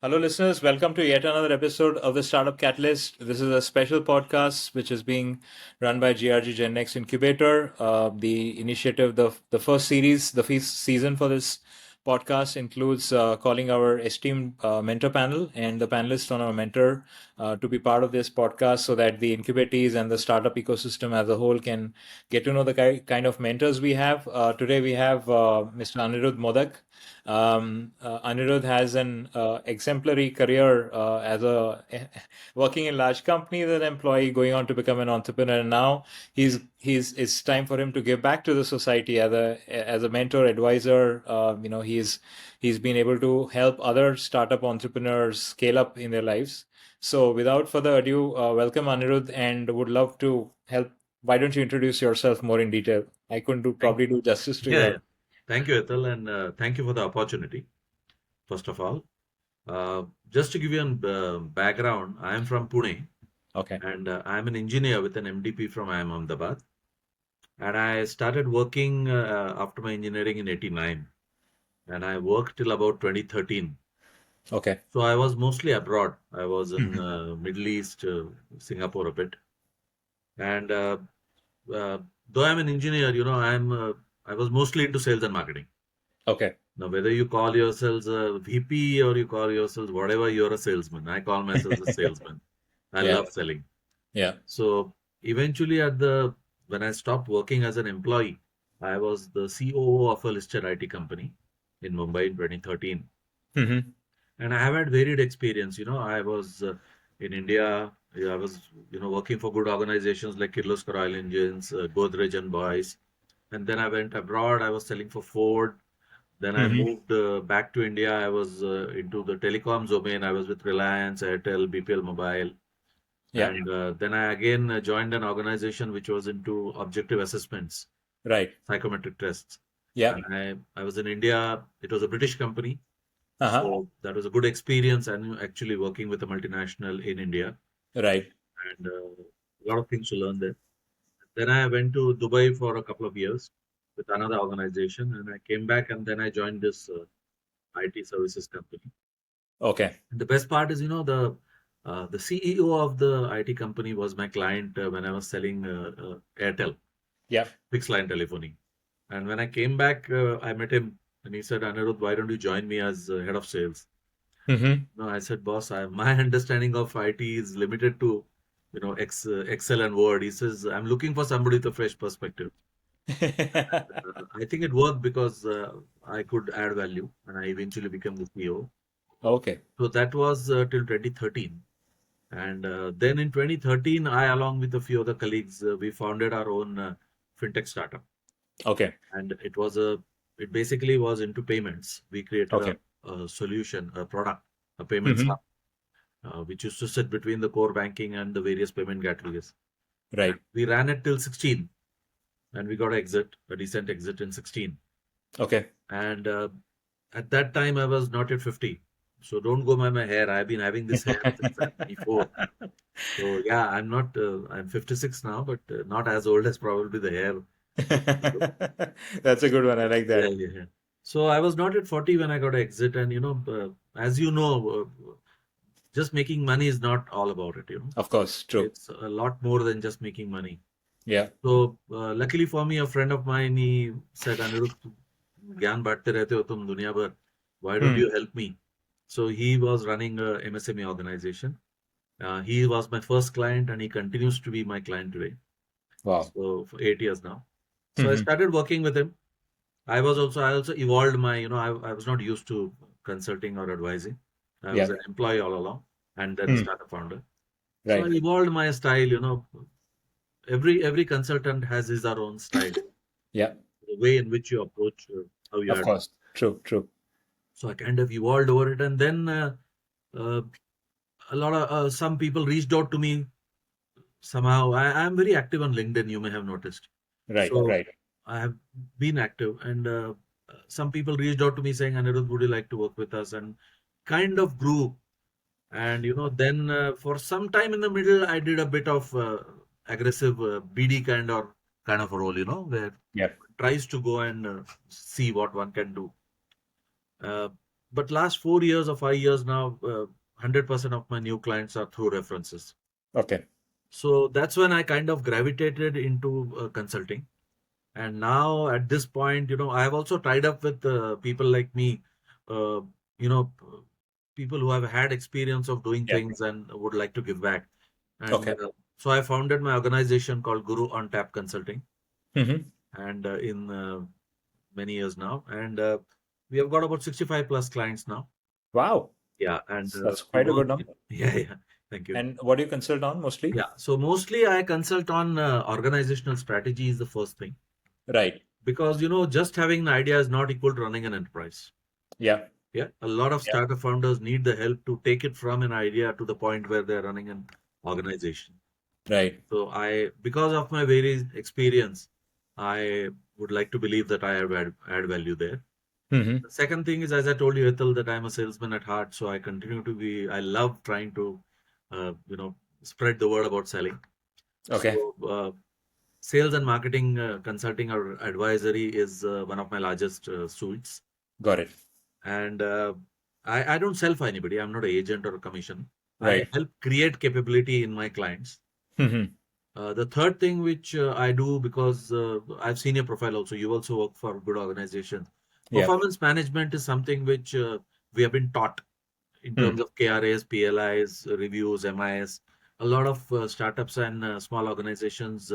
Hello, listeners. Welcome to yet another episode of the Startup Catalyst. This is a special podcast which is being run by GRG Gen Next Incubator. The initiative, the first series, the first season for this podcast includes calling our esteemed mentor panel and the panelists on our mentor to be part of this podcast so that the incubatees and the startup ecosystem as a whole can get to know the kind of mentors we have. Today we have Mr. Anirudha Modak. Anirudh has an exemplary career as a working in large company as an employee, going on to become an entrepreneur. And now it's time for him to give back to the society as a mentor, advisor. He's been able to help other startup entrepreneurs scale up in their lives. So without further ado, welcome Anirudh, and would love to help. Why don't you introduce yourself more in detail? I couldn't Thank, probably do justice to yeah, your. yeah. Thank you, Ethel, and thank you for the opportunity, first of all. Just to give you a background, I am from Pune, Okay. and I am an engineer with an MDP from IIM Ahmedabad. And I started working after my engineering in 89, and I worked till about 2013. Okay. So I was mostly abroad. I was in Mhm. Middle East, Singapore a bit. And uh, though I'm an engineer, I was mostly into sales and marketing. Okay. Now, whether you call yourselves a VP or you call yourselves whatever, you're a salesman. I call myself a salesman. I Yeah. love selling. Yeah. So eventually, when I stopped working as an employee, I was the COO of a listed IT company in Mumbai in 2013, Hmm. and I have had varied experience. I was in India. Yeah, I was working for good organizations like Kirloskar Oil Engines, Godrej and Boys, and then I went abroad. I was selling for Ford. Then I Hmm. moved back to India. I was into the telecoms domain. I was with Reliance, Airtel, BPL Mobile. Yeah. And then I again joined an organization which was into objective assessments, Right. psychometric tests. Yeah. And I was in India. It was a British company. Uh-huh. So that was a good experience and actually working with a multinational in India. Right. And a lot of things to learn there. Then I went to Dubai for a couple of years with another organization. And I came back and then I joined this IT services company. Okay. And the best part is, the CEO of the IT company was my client when I was selling Airtel, Yeah. fixed line telephony. And when I came back, I met him and he said, Anirudh, why don't you join me as head of sales? Hmm. No, I said, boss, my understanding of IT is limited to, Excel and Word. He says, I'm looking for somebody with a fresh perspective. I think it worked because I could add value and I eventually became the CEO. Okay. So that was till 2013. And then in 2013, I, along with a few other colleagues, we founded our own fintech startup. Okay. And it basically was into payments. We created Okay. a solution, a product, a payments Hmm. hub, which used to sit between the core banking and the various payment gateways. And Right. we ran it till 16, and we got a decent exit in 16. Okay. And at that time, I was not yet 50. So don't go by my hair. I've been having this hair since I'm 24. So yeah, I'm 56 now, but not as old as probably the hair. That's a good one. I like Yeah, that. yeah, yeah. So I was not at 40 when I got to exit, and as you know, just making money is not all about it. Of course. True. It's a lot more than just making money. Yeah. So luckily for me, a friend of mine, he said, Anirudh, ज्ञान बांटते रहते हो तुम दुनिया भर. Why don't Hmm. you help me? So he was running a MSME organization. He was my first client, and he continues to be my client today. Wow. So for 8 years now. So I Hmm. started working with him. I also evolved I was not used to consulting or advising. I was Yeah. an employee all along and then a Hmm. startup founder. So I Right. evolved my style. Every consultant has his or own style, Yeah. the way in which you approach how you Of add. course. True. True. So I kind of evolved over it, and then uh, a lot of some people reached out to me somehow. I am very active on LinkedIn. You may have noticed. Right. So Right. I have been active, and some people reached out to me saying, Anirudh, would you like to work with us? And kind of grew. And then for some time in the middle, I did a bit of aggressive BD kind of a role, where Yeah. tries to go and see what one can do. Uh, But last 4 years or 5 years now, 100% of my new clients are through references. Okay. So that's when I kind of gravitated into consulting. And now at this point, I have also tied up with people like me, uh, you know, p- people who have had experience of doing Yeah. things and would like to give back. And Okay. so I founded my organization called Guru on Tap Consulting, Mm-hmm. and in many years now, and we have got about 65 plus clients now. Wow. Yeah, and That's we quite a work. good number. Yeah, yeah. Thank you. And what do you consult on mostly? Yeah, so mostly I consult on organizational strategy is the first thing, Right. because just having an idea is not equal to running an enterprise. Yeah. Yeah, a lot of Yeah. startup founders need the help to take it from an idea to the point where they're running an organization. Right. So because of my varied experience, I would like to believe that I have add value there. Mm-hmm. The second thing is, as I told you, Ethel, that I'm a salesman at heart, so I continue to be. I love trying to, spread the word about selling. Okay. So, sales and marketing consulting or advisory is one of my largest suites. Got it. And I don't sell for anybody. I'm not an agent or a commission. I Right. help create capability in my clients. Mm-hmm. The third thing which I do, because I've seen your profile also, you also work for good organizations. Yeah. Performance management is something which we have been taught in terms Mm. of KRAs, PLIs, reviews, MIS. A lot of startups and small organizations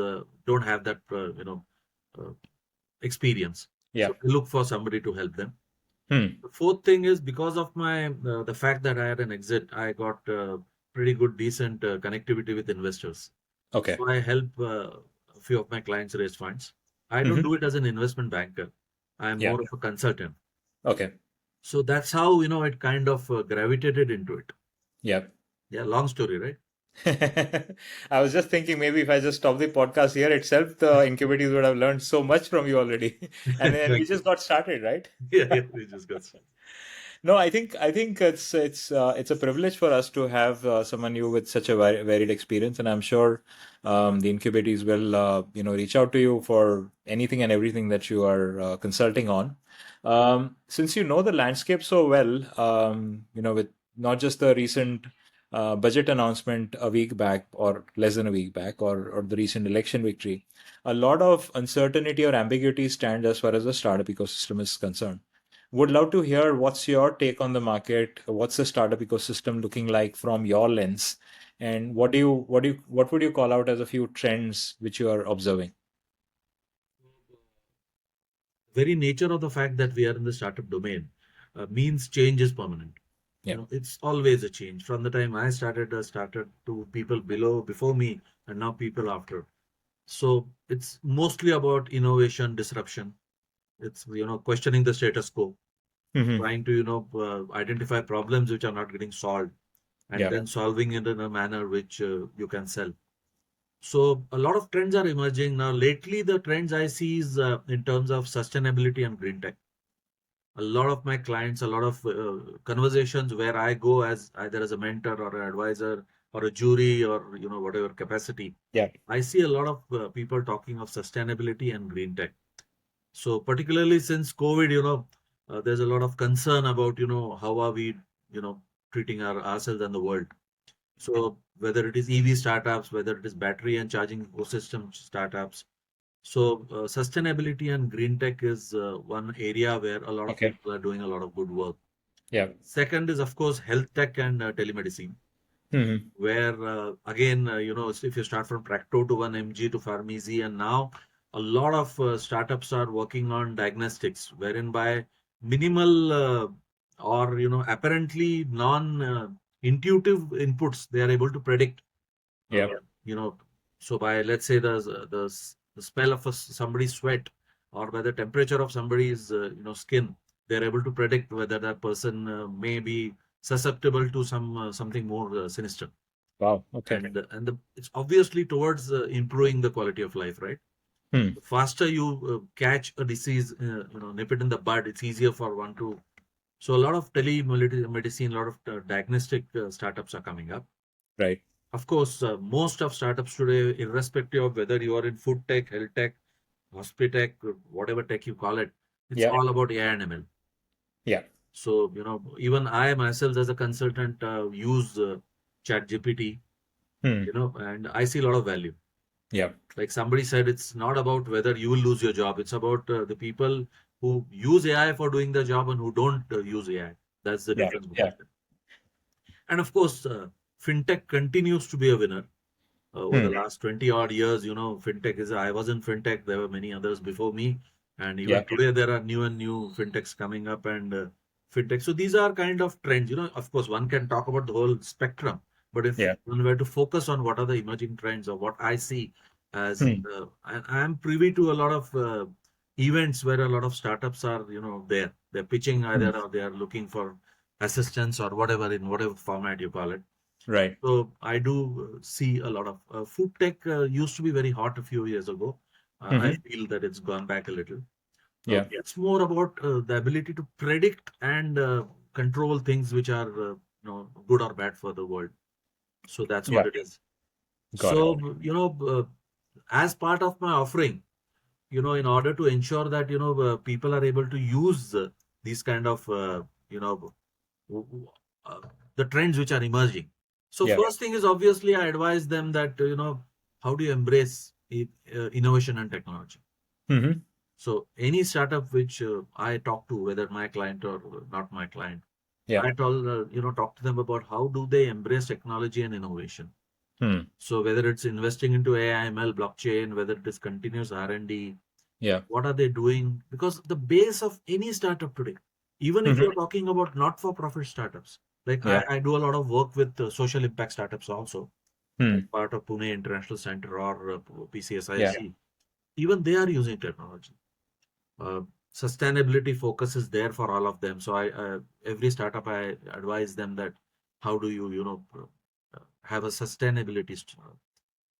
don't have that, uh, experience. Yeah. So they look for somebody to help them. Hmm. The fourth thing is, because of my the fact that I had an exit, I got pretty good, decent connectivity with investors. Okay. So I help a few of my clients raise funds. I don't Mm-hmm. do it as an investment banker. I'm Yeah. more of a consultant. Okay. So that's how it kind of gravitated into it. Yeah. Yeah, long story, right? I was just thinking maybe if I just stop the podcast here itself, the incubators would have learned so much from you already. And then we Thank just you. got started, right? Yeah, yeah, we just got started. No, I think it's a privilege for us to have someone new with such a varied experience, and I'm sure the incubators will reach out to you for anything and everything that you are consulting on. Since you know the landscape so well, with not just the recent budget announcement a week back or less than a week back, or the recent election victory, a lot of uncertainty or ambiguity stand as far as the startup ecosystem is concerned. Would love to hear what's your take on the market. What's the startup ecosystem looking like from your lens? And what would you call out as a few trends which you are observing? Very nature of the fact that we are in the startup domain means change is permanent. Yeah. It's always a change. From the time I started to people before me, and now people after. So it's mostly about innovation, disruption. It's questioning the status quo, Hmm. trying to identify problems which are not getting solved, and Yeah. then solving it in a manner which you can sell. So a lot of trends are emerging now. Lately, the trends I see is in terms of sustainability and green tech. A lot of my clients, a lot of conversations where I go as either as a mentor or an advisor or a jury or whatever capacity, Yeah. I see a lot of people talking of sustainability and green tech. So particularly since COVID, there's a lot of concern about how are we treating ourselves and the world. So whether it is EV startups, whether it is battery and charging ecosystem startups, so sustainability and green tech is one area where a lot of Okay. people are doing a lot of good work. Yeah. Second is, of course, health tech and telemedicine, Hmm. where again, if you start from Practo to 1mg to Pharmacy, and now a lot of startups are working on diagnostics, wherein by minimal or apparently non intuitive inputs, they are able to predict uh, Yeah. you know, so by, let's say, the smell of somebody's sweat, or by the temperature of somebody's skin, they're able to predict whether that person may be susceptible to something more sinister. Wow. Okay. And it's obviously towards improving the quality of life, right? Hmm. The faster you catch a disease, nip it in the bud, it's easier for one to. So a lot of telemedicine, a lot of diagnostic startups are coming up. Right. Of course, most of startups today, irrespective of whether you are in food tech, health tech, hospitech, whatever tech you call it, it's Yeah. all about AI and ML. Yeah. So, even I myself as a consultant use ChatGPT, Hmm. and I see a lot of value. Yeah. Like somebody said, it's not about whether you will lose your job. It's about the people who use AI for doing the job and who don't use AI. That's the Yeah. difference Yeah. between them. And of course, fintech continues to be a winner. Over the Hmm. last 20 odd years, fintech I was in fintech. There were many others before me. And even Yeah. today, there are new and new fintechs coming up and fintech. So these are kind of trends. Of course, one can talk about the whole spectrum. But if Yeah. one were to focus on what are the emerging trends or what I see as, Hmm. and I am privy to a lot of events where a lot of startups are, there. They're pitching Hmm. either or they are looking for assistance or whatever in whatever format you call it. Right. So I do see a lot of food tech used to be very hot a few years ago. I Hmm. feel that it's gone back a little. Yeah. It's more about the ability to predict and control things which are good or bad for the world. So that's Yeah. what it is. Got it. So as part of my offering, in order to ensure that people are able to use these kind of you know w- w- uh, the trends which are emerging. So Yeah. first thing is obviously I advise them that how do you embrace innovation and technology. Hmm. So any startup which I talk to, whether my client or not my client, Yeah. I talk to them about how do they embrace technology and innovation. Hmm. So whether it's investing into AI, ML, blockchain, whether it is continuous R&D, Yeah. what are they doing? Because the base of any startup today, even if Hmm. you're talking about not-for-profit startups, like Yeah. I do a lot of work with social impact startups also, as Hmm. part of Pune International Center or Yeah. PCSIC, even they are using technology. Uh, Sustainability focus is there for all of them. So every startup I advise them that how do you have a sustainability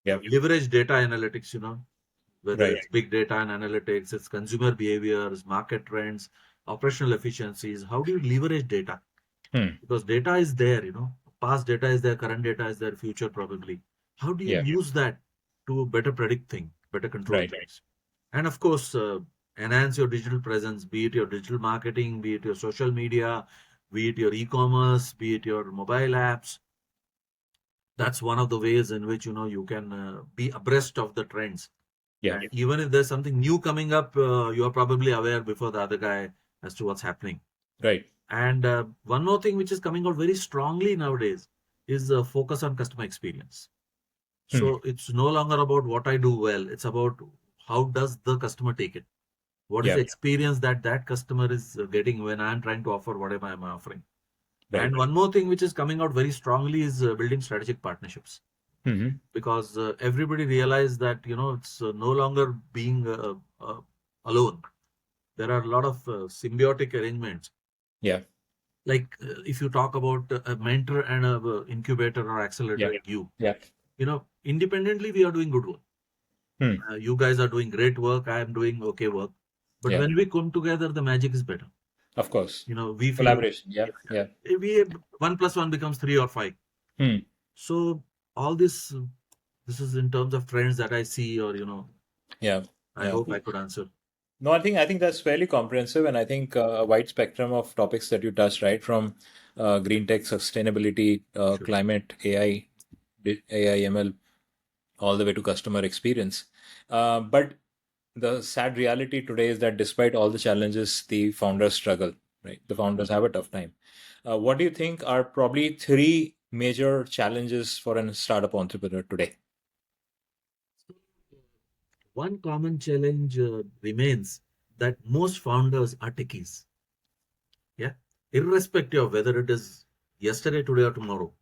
Yeah. leverage data analytics, whether Right. it's big data and analytics, it's consumer behaviors, market trends, operational efficiencies. How do you leverage data? Hmm. Because data is there, past data is there, current data is there, future probably. How do you Yeah. use that to better predict things, better control Right. things? And of course, enhance your digital presence, be it your digital marketing, be it your social media, be it your e-commerce, be it your mobile apps. That's one of the ways in which you can be abreast of the trends. Yeah. And even if there's something new coming up, you are probably aware before the other guy as to what's happening. Right. And one more thing which is coming out very strongly nowadays is the focus on customer experience. Hmm. So it's no longer about what I do well. It's about how does the customer take it? What is Yeah. the experience that that customer is getting when I'm trying to offer whatever I'm offering? Right. And one more thing which is coming out very strongly is building strategic partnerships, Hmm. because everybody realized that it's no longer being alone. There are a lot of symbiotic arrangements. Yeah. Like if you talk about a mentor and a incubator or accelerator Yeah. like Yeah. independently we are doing good work. Hmm. You guys are doing great work. I am doing okay work. But Yeah. when we come together, the magic is better. Of course. We feel Collaboration. Yeah. Yeah. we one plus one becomes three or five. Hmm. So all this is in terms of trends that I see, or Yeah. I Yeah. hope I could answer. No, I think that's fairly comprehensive, and I think a wide spectrum of topics that you touched, right, from green tech, sustainability, Sure. climate, AI, AI, ML, all the way to customer experience. But the sad reality today is that despite all the challenges, the founders struggle, right? The founders have a tough time. What do you think are probably three major challenges for a startup entrepreneur today? One common challenge remains that most founders are techies. Yeah. Irrespective of whether it is yesterday, today, or tomorrow,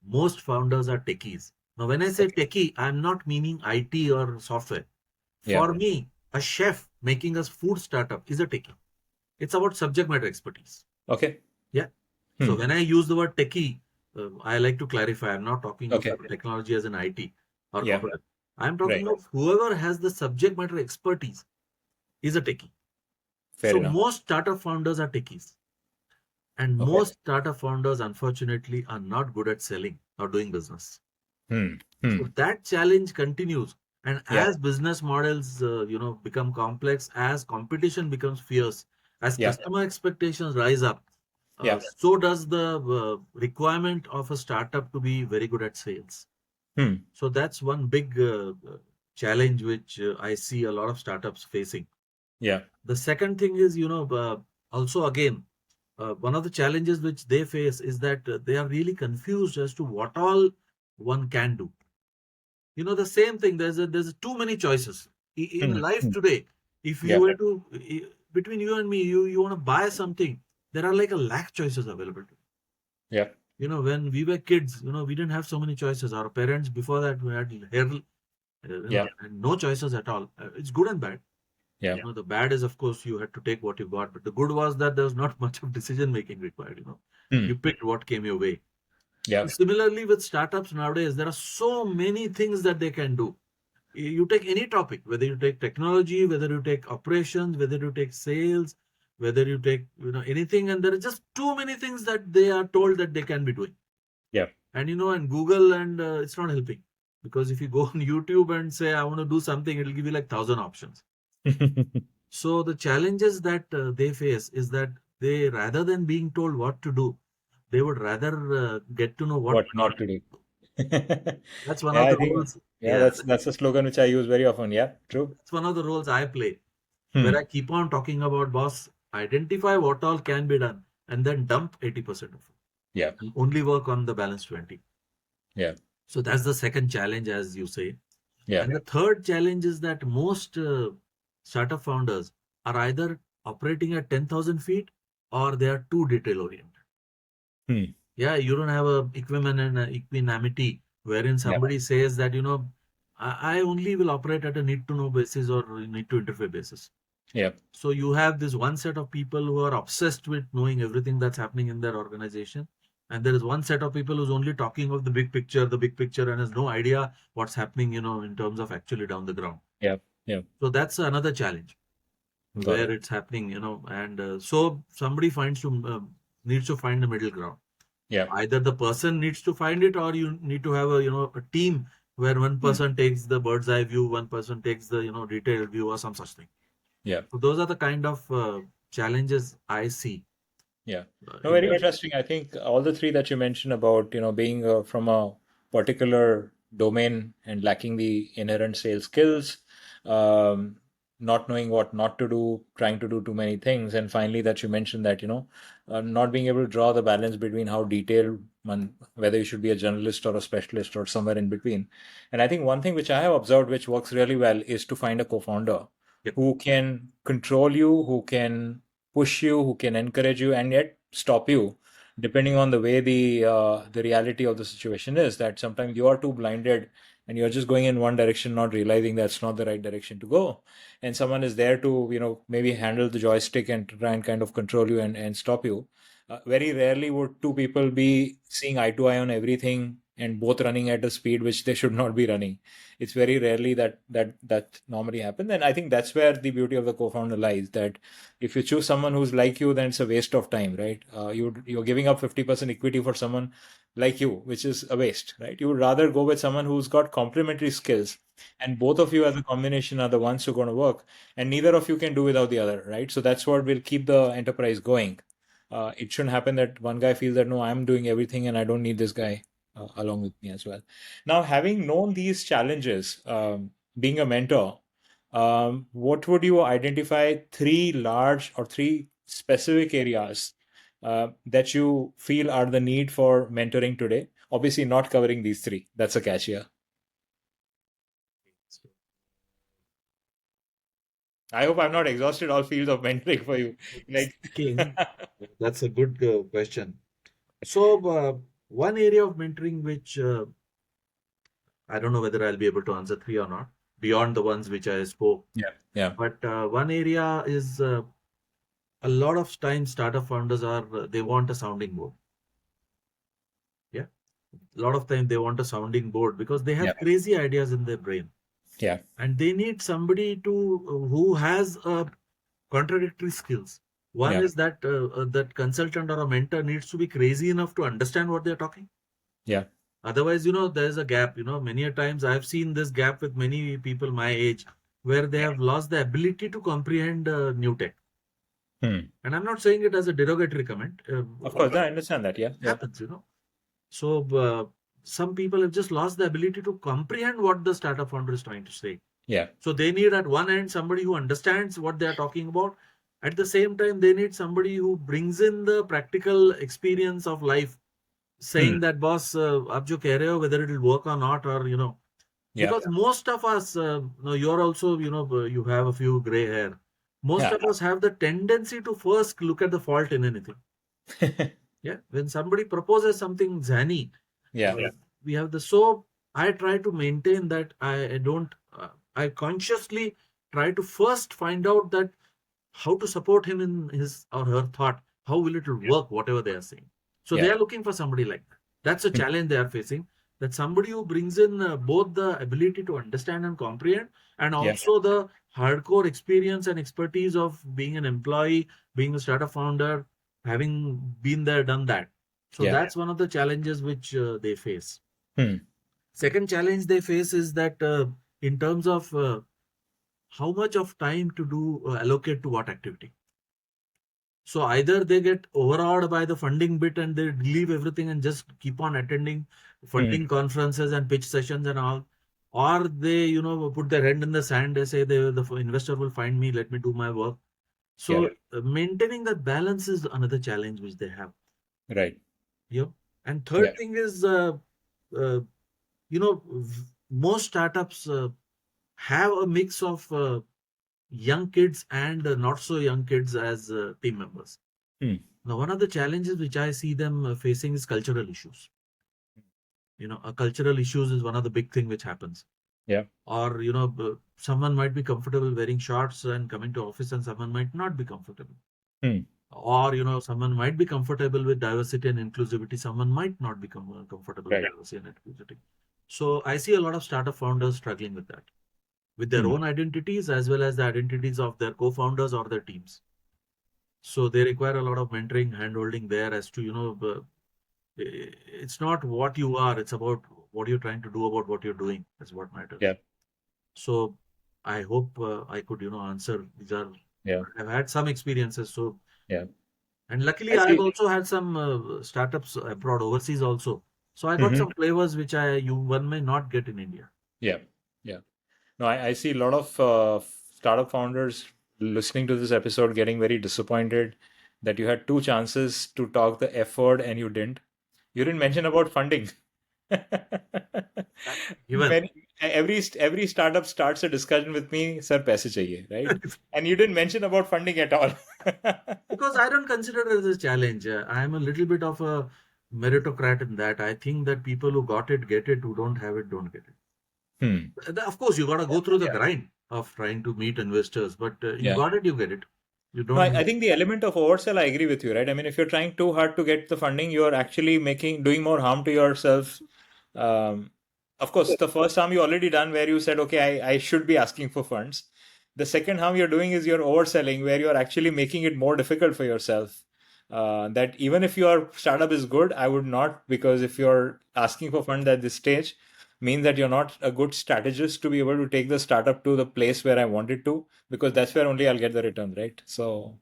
most founders are techies. Now, when I say Okay. techie, I'm not meaning IT or software. Yeah. For me, a chef making a food startup is a techie. It's about subject matter expertise. Okay. Yeah. Hmm. So when I use the word techie, I like to clarify. I'm not talking of Okay. technology as an IT or Yeah. corporate. I'm Right. talking of whoever has the subject matter expertise is a techie. Fair So enough. most startup founders are techies. And Okay. most startup founders, unfortunately, are not good at selling or doing business. Hmm. Hmm. So that challenge continues. And Yeah. as business models, become complex, as competition becomes fierce, as Yeah. customer expectations rise up, Yeah. So does the requirement of a startup to be very good at sales. Hmm. So that's one big challenge which I see a lot of startups facing. Yeah. The second thing is, also again, one of the challenges which they face is that they are really confused as to what all one can do. The same thing. There's too many choices in Hmm. life Hmm. today. If you Yeah. were to between you and me, you want to buy something, there are like a lakh choices available. Yeah. When we were kids, we didn't have so many choices. Our parents before that we had hair, Yeah. and no choices at all. It's good and bad. Yeah. The bad is, of course, you had to take what you got, but the good was that there was not much of decision making required. Hmm. You picked what came your way. Yeah. So similarly with startups nowadays, there are so many things that they can do. You take any topic, whether you take technology, whether you take operations, whether you take sales, whether you take anything, and there are just too many things that they are told that they can be doing. Yeah. And Google, and it's not helping, because if you go on YouTube and say I want to do something, it'll give you like 1,000 options. So the challenges that they face is that they, rather than being told what to do, they would rather get to know what What not not to to do. do. That's one Yeah, of I the think, roles. yeah, Yeah, that's a slogan which I use very often. Yeah, true. that's one of the roles I play, where I Hmm. keep on talking about, boss, identify what all can be done, and then dump 80% of it, Yeah. and only work on the balance 20. Yeah. So that's the second challenge, as you say. Yeah. And the third challenge is that most startup founders are either operating at 10,000 feet, or they are too detail oriented. Hmm. Yeah, you don't have a equipment and equanimity wherein Yeah. somebody says that, I only will operate at a need to know basis or need to interface basis. Yeah. So you have this one set of people who are obsessed with knowing everything that's happening in their organization. And there is one set of people who's only talking of the big picture, and has no idea what's happening, in terms of actually down the ground. Yeah. Yeah. So that's another challenge Got where it. it's happening, and so somebody needs to find the middle ground. Yeah. Either the person needs to find it, or you need to have a team where one Hmm. person takes the bird's eye view, one person takes the detailed view, or some such thing. Yeah. So those are the kind of challenges I see Yeah. No, in very that. interesting. I think all the three that you mentioned about, being from a particular domain and lacking the inherent sales skills, um, not knowing what not to do, trying to do too many things, and finally that you mentioned that, not being able to draw the balance between how detailed one, whether you should be a journalist or a specialist or somewhere in between. And I think one thing which I have observed which works really well is to find a co-founder Yep. who can control you, who can push you, who can encourage you, and yet stop you, depending on the way the reality of the situation is. That sometimes you are too blinded and you're just going in one direction, not realizing that's not the right direction to go. And someone is there to maybe handle the joystick and try and kind of control you and stop you. Very rarely would two people be seeing eye to eye on everything and both running at a speed which they should not be running. It's very rarely that normally happens, and I think that's where the beauty of the co-founder lies. That if you choose someone who's like you, then it's a waste of time, right? You're giving up 50% equity for someone like you, which is a waste, right? You would rather go with someone who's got complementary skills, and both of you as a combination are the ones who are going to work, and neither of you can do without the other, right? So that's what will keep the enterprise going. It shouldn't happen that one guy feels that no, I'm doing everything and I don't need this guy along with me as well. Now, having known these challenges, being a mentor, what would you identify three large or three specific areas that you feel are the need for mentoring today? Obviously, not covering these three. That's a catch here. I hope I'm not exhausted all fields of mentoring for you. Like, Thinking, that's a good question. So, one area of mentoring which I don't know whether I'll be able to answer three or not, beyond the ones which I spoke. yeah, yeah, But one area is, a lot of times startup founders they want a sounding board. Yeah. A lot of time they want a sounding board because they yeah, have crazy ideas in their brain, yeah, and they need somebody who has contradictory skills. One yeah, is that that consultant or a mentor needs to be crazy enough to understand what they're talking. yeah, Otherwise, there's a gap. Many a times I've seen this gap with many people my age, where they yeah, have lost the ability to comprehend new tech. Hmm. And I'm not saying it as a derogatory comment. Of course, I understand that. Yeah. Yeah. Happens, So some people have just lost the ability to comprehend what the startup founder is trying to say. Yeah. So they need at one end somebody who understands what they are talking about. At the same time, they need somebody who brings in the practical experience of life, saying Hmm. that boss, ab jo keh rahe ho, whether it will work or not, or Yeah. because most of us, you're also, you have a few gray hair. Most Yeah. of us have the tendency to first look at the fault in anything. Yeah, when somebody proposes something zany, Yeah. we have the so. I try to maintain that I don't. I consciously try to first find out that how to support him in his or her thought. How will it work? Whatever they are saying. So they Yeah. are looking for somebody like that. That's a Hmm. challenge they are facing. That somebody who brings in both the ability to understand and comprehend, and Yeah. also the hardcore experience and expertise of being an employee, being a startup founder, having been there, done that. So Yeah. that's one of the challenges which they face. Hmm. Second challenge they face is that in terms of how much of time to do allocate to what activity. So either they get overawed by the funding bit and they leave everything and just keep on attending Hmm. funding conferences and pitch sessions and all, or they put their hand in the sand. They say the investor will find me. Let me do my work. Yeah. So maintaining that balance is another challenge which they have. Right. Yeah. And Yeah. third thing is, uh, most startups have a mix of young kids and not so young kids as team members. Hmm. Now, one of the challenges which I see them facing is cultural issues. Cultural issues is one of the big thing which happens. Yeah. Or someone might be comfortable wearing shorts and coming to office, and someone might not be comfortable. Hmm. Or someone might be comfortable with diversity and inclusivity, someone might not be comfortable with Right. diversity and inclusivity. So I see a lot of startup founders struggling with that, with their Hmm. own identities as well as the identities of their co-founders or their teams. So they require a lot of mentoring, handholding there as to it's not what you are, it's about what you're trying to do about what you're doing is what matters. Yeah. So I hope I could answer. These are, Yeah. I've had some experiences. So, Yeah. and I luckily I've see. also had some startups abroad, overseas also. So I got Hmm. some flavors which one may not get in India. Yeah. Yeah. No, I see a lot of startup founders listening to this episode getting very disappointed that you had two chances to talk the F word and you didn't. You didn't mention about funding. Even Every startup starts a discussion with me, sir, paise chahiye, right? And you didn't mention about funding at all. because I don't consider it as a challenge. I am a little bit of a meritocrat in that. I think that people who got it get it, who don't have it don't get it. Hmm. Of course, you got to go through the Yeah. grind of trying to meet investors, but you Yeah. got it, you get it. You No, don't. I think the element of oversell, I agree with you, right? I mean, if you're trying too hard to get the funding, you're actually doing more harm to yourself. Um, of course, the first harm you already done where you said, okay, I should be asking for funds. The second harm you're doing is you're overselling, where you're actually making it more difficult for yourself. That even if your startup is good, I would not, because if you're asking for funds at this stage, means that you're not a good strategist to be able to take the startup to the place where I want it to, because that's where only I'll get the returns, right? So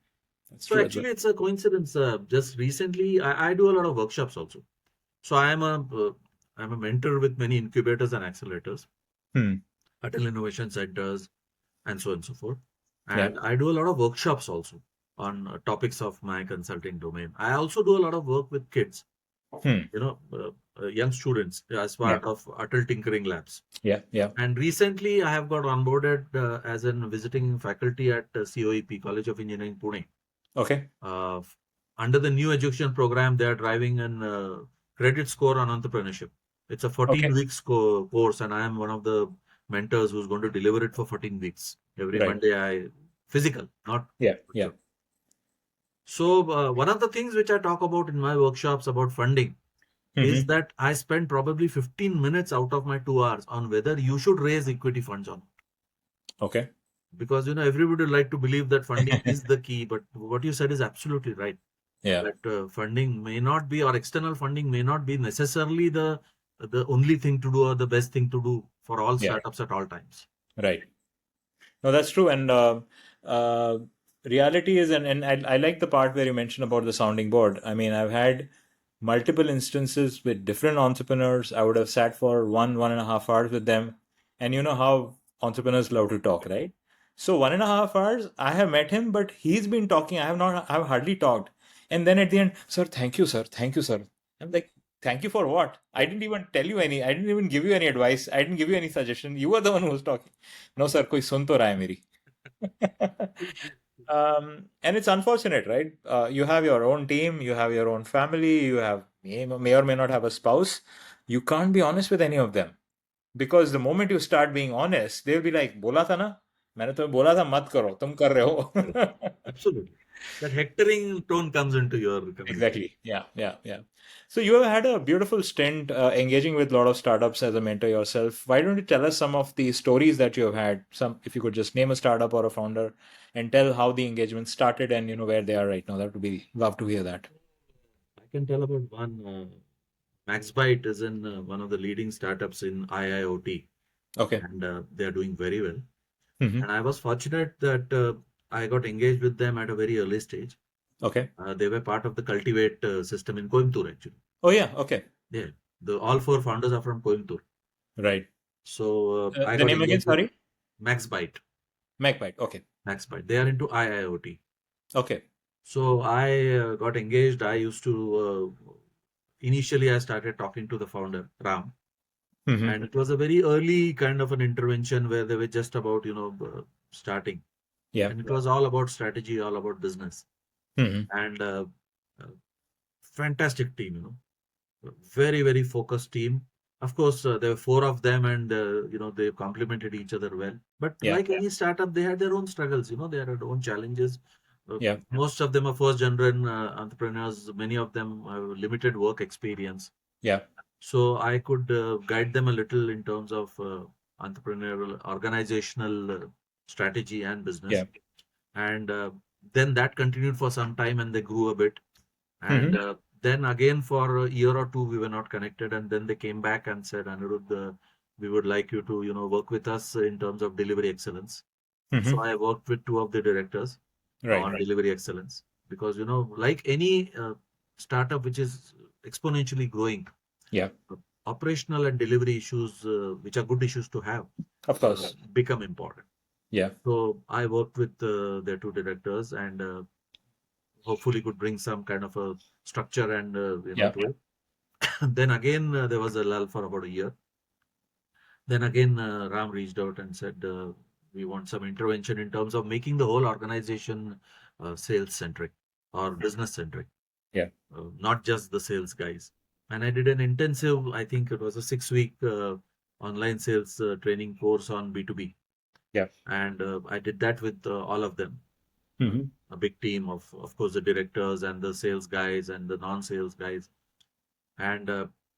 that's So true as well. actually, it's a coincidence. Just recently, I do a lot of workshops also. So I'm a mentor with many incubators and accelerators, Hmm. Atal Innovation Centers, and so on and so forth. Yeah. And I do a lot of workshops also on topics of my consulting domain. I also do a lot of work with kids, Hmm. young students as Yeah. part of Atal Tinkering Labs. Yeah. Yeah. And recently, I have got onboarded as a visiting faculty at COEP, College of Engineering, Pune. Okay. Uh, under the new education program, they are driving an credit score on entrepreneurship. It's a 14 Okay. weeks course, and I am one of the mentors who's going to deliver it for 14 weeks. Every Right. Monday, physical, not Yeah. Yeah. virtual. So, one of the things which I talk about in my workshops about funding is Hmm. that I spend probably 15 minutes out of my 2 hours on whether you should raise equity funds or not. Okay. Because everybody would like to believe that funding is the key, but what you said is absolutely right. Yeah. That funding may not be, or external funding may not be necessarily the only thing to do or the best thing to do for all Yeah. startups at all times. Right. No, that's true. And uh, reality is, and I like the part where you mentioned about the sounding board. I mean, I've had multiple instances with different entrepreneurs. I would have sat for 1.5 hours with them. And you know how entrepreneurs love to talk, right? So 1.5 hours, I have met him, but he's been talking. I've hardly talked. And then at the end, sir, thank you, sir. Thank you, sir. I'm like, thank you for what? I didn't even tell you any, I didn't even give you any advice. I didn't give you any suggestion. You were the one who was talking. No, sir, koi sun to raha hai meri. And it's unfortunate, right? You have your own team, you have your own family, you have may or may not have a spouse. You can't be honest with any of them because the moment you start being honest, they'll be like, "बोला था ना, मैंने तुम्हें बोला था मत करो, तुम कर रहे Correct. हो." Absolutely. That hectoring tone comes into your communication. Exactly. Yeah, yeah, yeah. So you have had a beautiful stint engaging with a lot of startups as a mentor yourself. Why don't you tell us some of the stories that you have had? Some, if you could just name a startup or a founder and tell how the engagement started and you know where they are right now. That would be love to hear that. I can tell about one. MaxByte is in one of the leading startups in IIoT, Okay. and they are doing very well. Hmm. And I was fortunate that I got engaged with them at a very early stage. Okay. They were part of the Cultivate system in Coimbatore, actually. Oh yeah. Okay. Yeah, the all four founders are from Coimbatore. Right. So I The got name again? engaged with Sorry. MaxByte. MacBite. Okay. MaxByte. They are into IIoT. Okay. So I got engaged. I used to initially I started talking to the founder Ram, Hmm. and it was a very early kind of an intervention where they were just about starting, Yeah. and it was all about strategy, all about business, Hmm. and uh, fantastic team. Very very focused team. Of course, there were four of them, and they complemented each other well. But Yeah. like any startup, they had their own struggles. They had their own challenges. Yeah. Most of them are first generation entrepreneurs. Many of them have limited work experience. Yeah. So I could guide them a little in terms of entrepreneurial, organizational strategy and business. Yeah. And then that continued for some time, and they grew a bit. And Hmm. then again, for a year or two, we were not connected. And then they came back and said, Anirudh, we would like you to, work with us in terms of delivery excellence. So Hmm. I worked with two of the directors Right. on delivery excellence because, like any startup which is exponentially growing, Yeah. operational and delivery issues, which are good issues to have, Of course. become important. Yeah. So I worked with their two directors and hopefully could bring some kind of a structure and Yeah. to it. Then again, there was a lull for about a year. Then again, Ram reached out and said, we want some intervention in terms of making the whole organization sales centric or business centric, Yeah. not just the sales guys. And I did an intensive, I think it was a 6 week online sales training course on B2B. Yeah. And I did that with all of them. Hmm. A big team of course, the directors and the sales guys and the non-sales guys. And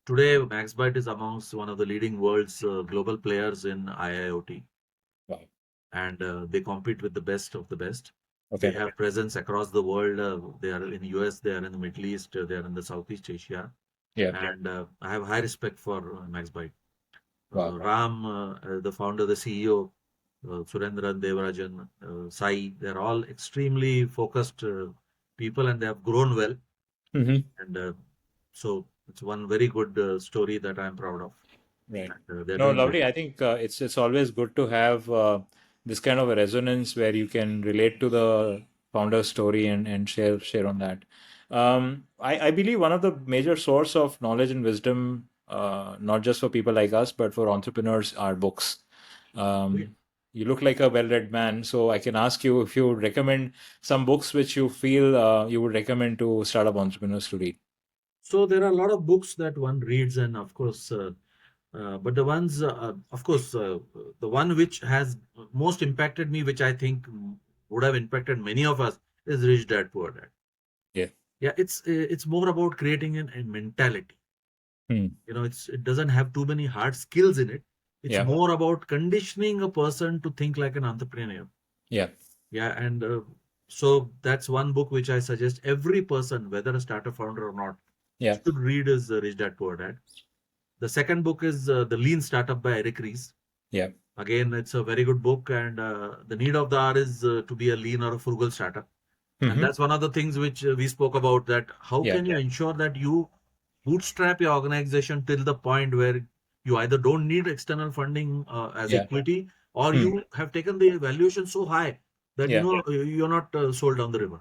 today, MaxByte is amongst one of the leading world's global players in IIoT, Wow. and they compete with the best of the best. They Okay. have presence across the world. They are in the US, they are in the Middle East, they are in the Southeast Asia, Yeah. and I have high respect for MaxByte. Wow. Ram, the founder, the CEO, Surendran, Devarajan, Sai, they're all extremely focused people, and they have grown well. Hmm. And so it's one very good story that I'm proud of. Right. And they're No, doing well. lovely. I think it's always good to have this kind of a resonance where you can relate to the founder's story and share on that. I believe one of the major source of knowledge and wisdom, not just for people like us, but for entrepreneurs, are books. Great. You look like a well-read man, so I can ask you if you would recommend some books which you feel you would recommend to startup entrepreneurs to read. So there are a lot of books that one reads, and of course, but the ones, of course, the one which has most impacted me, which I think would have impacted many of us, is Rich Dad Poor Dad. Yeah. Yeah, it's more about creating a mentality. Hmm. It doesn't have too many hard skills in it. It's Yeah. more about conditioning a person to think like an entrepreneur. Yeah. Yeah, and so that's one book which I suggest every person, whether a startup founder or not, Yeah. should read is Rich Dad Poor Dad. The second book is The Lean Startup by Eric Ries. Yeah. Again, it's a very good book, and the need of the hour is to be a lean or a frugal startup. And Hmm. that's one of the things which we spoke about, that how Yeah. can you ensure that you bootstrap your organization till the point where you either don't need external funding as Yeah. equity, or Hmm. you have taken the valuation so high that Yeah. you're not sold down the river.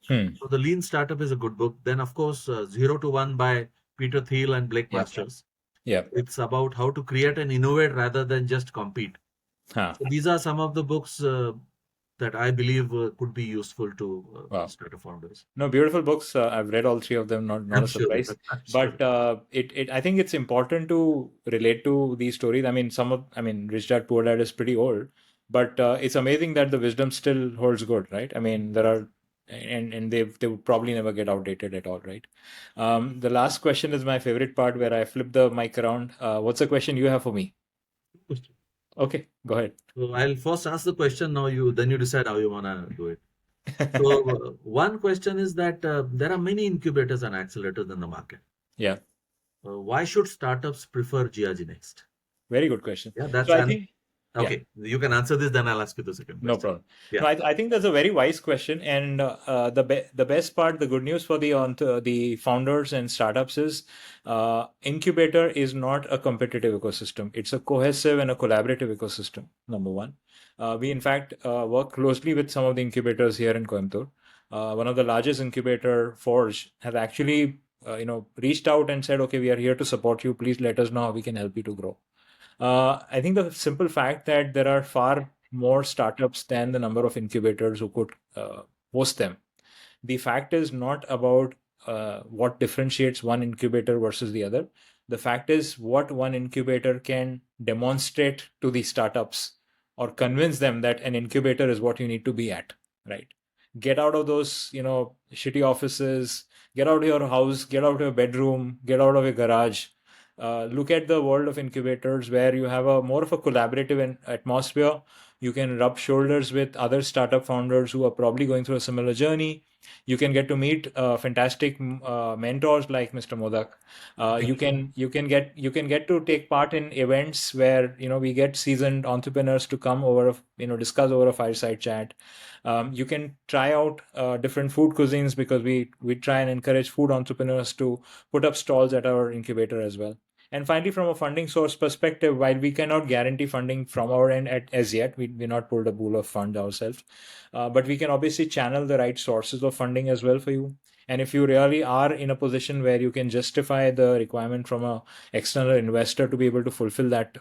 Hmm. So the Lean Startup is a good book. Then of course, Zero to One by Peter Thiel and Blake Yeah. Masters. Yeah. It's about how to create and innovate rather than just compete. Huh. So these are some of the books that I believe could be useful to Wow. startup founders. No, beautiful books. I've read all three of them. Not I'm a sure. surprise, I'm sure. but it I think it's important to relate to these stories. I mean, I mean, Rich Dad Poor Dad is pretty old, but it's amazing that the wisdom still holds good, right? I mean, there are, and they would probably never get outdated at all, right? The last question is my favorite part, where I flip the mic around. What's the question you have for me? Okay, go ahead. So I'll first ask the question. Now you decide how you wanna do it. So one question is that there are many incubators and accelerators in the market. Yeah, Why should startups prefer GRG Next? very good question. Yeah, So that's I an think, yeah. okay. You can answer this, then I'll ask you the second No question. problem. Yeah. No, I think that's a very wise question, and the best part, the good news for the founders and startups is incubator is not a competitive ecosystem. It's a cohesive and a collaborative ecosystem. Number one, we in fact work closely with some of the incubators here in Coimbatore. One of the largest incubator, Forge, has actually reached out and said, "Okay, we are here to support you. Please let us know how we can help you to grow." I think the simple fact that there are far more startups than the number of incubators who could host them. The fact is not about what differentiates one incubator versus the other. The fact is what one incubator can demonstrate to the startups or convince them that an incubator is what you need to be at, right? Get out of those, shitty offices, get out of your house, get out of your bedroom, get out of your garage. Look at the world of incubators where you have a more of a collaborative atmosphere. You can rub shoulders with other startup founders who are probably going through a similar journey. You can get to meet fantastic mentors like Mr. Modak. You can get to take part in events where we get seasoned entrepreneurs to come over, discuss over a fireside chat. You can try out different food cuisines because we try and encourage food entrepreneurs to put up stalls at our incubator as well. And finally, from a funding source perspective, while we cannot guarantee funding from our end as yet, we're not pulled a pool of funds ourselves, but we can obviously channel the right sources of funding as well for you. And if you really are in a position where you can justify the requirement from a external investor to be able to fulfill that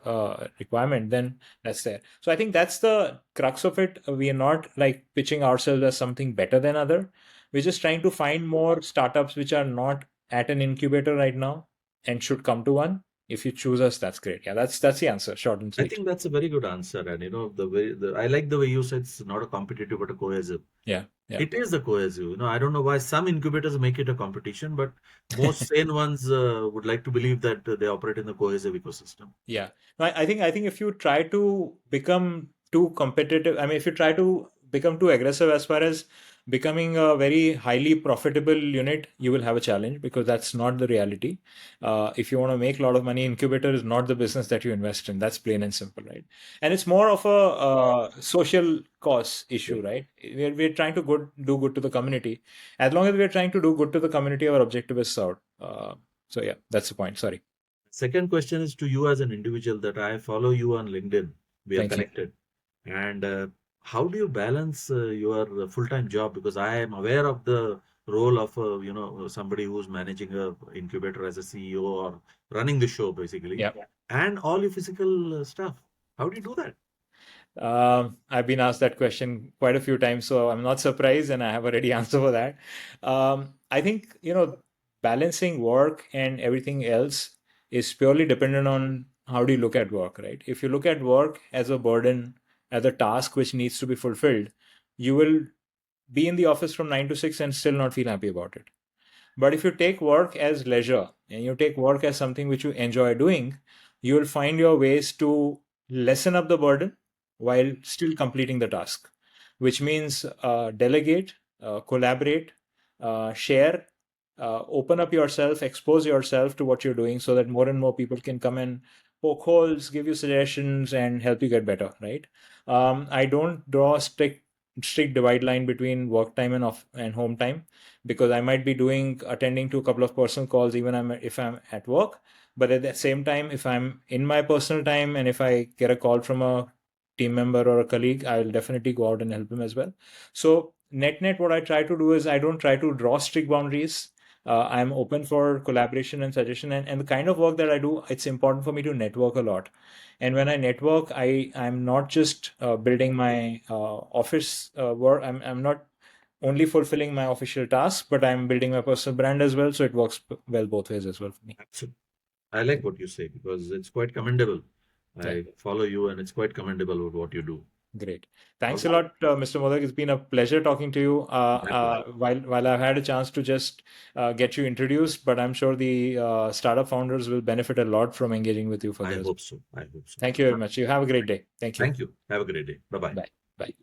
requirement, then that's there. So I think that's the crux of it. We are not like pitching ourselves as something better than other. We're just trying to find more startups which are not at an incubator right now and should come to one. If you choose us, that's great. Yeah, that's the answer, short and I sweet. think that's a very good answer. And I like the way you said it's not a competitive but a cohesive. Yeah, yeah. It is a cohesive. I don't know why some incubators make it a competition, but most sane ones would like to believe that they operate in a cohesive ecosystem. Yeah. No, I think if you try to become too competitive, I mean, if you try to become too aggressive as far as becoming a very highly profitable unit, you will have a challenge because that's not the reality. If you want to make a lot of money, incubator is not the business that you invest in. That's plain and simple, right? And it's more of a social cause Yeah. issue, right? We're trying to do good to the community. As long as we're trying to do good to the community, our objective is served. So yeah, that's the point. Sorry. Second question is to you as an individual, that I follow you on LinkedIn. We are Thank you. connected. And how do you balance your full-time job? Because I am aware of the role of somebody who's managing a incubator as a CEO or running the show basically, Yeah. and all your physical stuff. How do you do that? I've been asked that question quite a few times, so I'm not surprised, and I have a ready answer for that. I think, balancing work and everything else is purely dependent on how do you look at work, right? If you look at work as a burden, as a task which needs to be fulfilled, you will be in the office from 9 to 6 and still not feel happy about it. But if you take work as leisure and you take work as something which you enjoy doing, you will find your ways to lessen up the burden while still completing the task, which means delegate, collaborate, share, open up yourself, expose yourself to what you're doing so that more and more people can come and poke holes, give you suggestions, and help you get better, right? I don't draw a strict divide line between work time and off and home time, because I might be attending to a couple of personal calls even if I'm at work. But at the same time, if I'm in my personal time and if I get a call from a team member or a colleague, I will definitely go out and help him as well. So net, what I try to do is I don't try to draw strict boundaries. I'm open for collaboration and suggestion, and the kind of work that I do, it's important for me to network a lot. And when I network, I'm not just building my office work. I'm not only fulfilling my official tasks, but I'm building my personal brand as well. So it works well both ways as well for me. Absolutely. I like what you say because it's quite commendable. Yeah. I follow you, and it's quite commendable with what you do. Great. Thanks a Okay. lot, Mr. Modak. It's been a pleasure talking to you. Likewise. While I've had a chance to just get you introduced, but I'm sure the startup founders will benefit a lot from engaging with you I further as well. hope so. I hope so. Thank you very much. You have a great day. Thank you. Thank you. Have a great day. Bye bye. Bye. Bye.